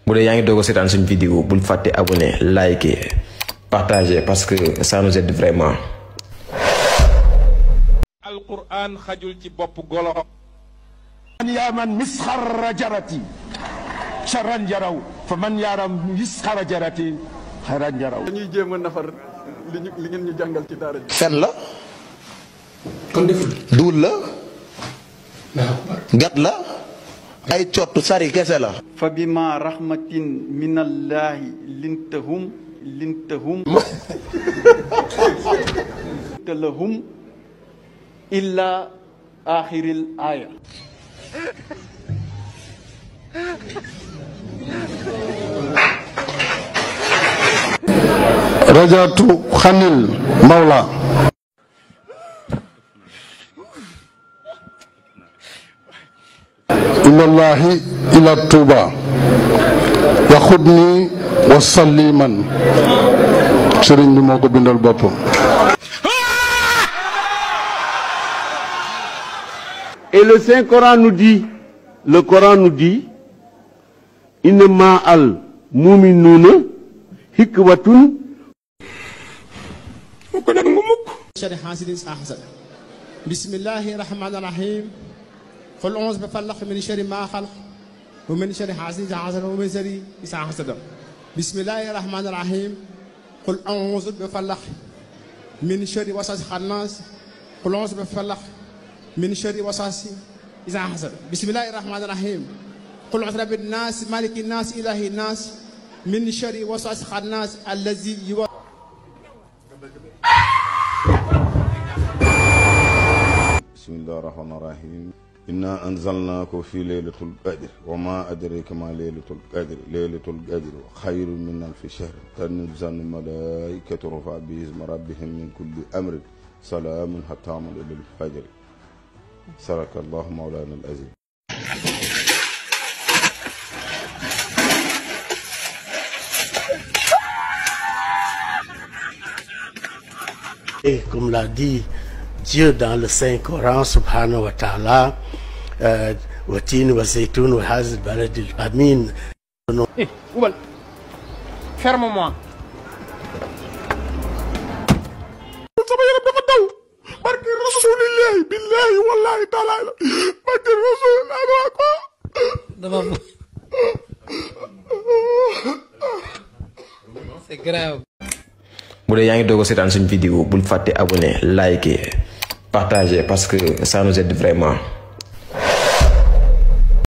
bu dee yaa ngi doog a seetaan suñu vidéo bul fàtte abonné liker partager parce que ça nous aide vraiment. alquran xajul ci bopp golo. man yaa man misxara jarati charan jaraw fa man yaaram misxara jarati xaran jaraw. dañuy jéem a nafar li ngeen ñu jàngal ci daara ji. fen la. kon deful duul la. gat la. ay cottu sari kese la. fa bima rahmatin minallahi lintahum lahum illa axiril aya. rajatu xanil mawla ilallahi ila tuuba yaxudni wa salliman sëriñ bi moo ko bindal boppam. Et le Saint-Coran nous dit, le Coran nous dit, innama al mu'minuna hikwatun. Bismillahir Rahmanir Rahim. Qul a'udhu bi falaq min sharri ma khalaq wa min sharri hasidin idha hasad wa min sharri hasad. Bismillahir Rahmanir Rahim. Qul a'udhu bi falaq min sharri waswasil khannas. Qul a'udhu bi falaq من شر وسواس إذا حسد. بسم الله الرحمن الرحيم. قل أعوذ برب الناس مالك الناس إله الناس من شر وسواس الخناس الذي بسم الله الرحمن الرحيم. إنا أنزلناك في ليلة القدر وما أدريك ما ليلة القدر. ليلة القدر خير من ألف شهر. تنزل الملائكة رفع باسم ربهم من كل أمر سلام حتى مطلع الفجر. سرك الله مولانا العظيم. Et comme l'a dit Dieu dans le Saint-Coran, subhanahu wa ta'ala, wa tin wa zaytun wa hazil baladil amin. Eh, Oubal, ferme-moi. barki rasulillahi billahi wallahi taala barki rasulillahi ko dama c'est grave. bu dee yaa ngi doog a seetaan suñu vidéo bul fàtte abonné liker partager parce que ça nous aide vraiment.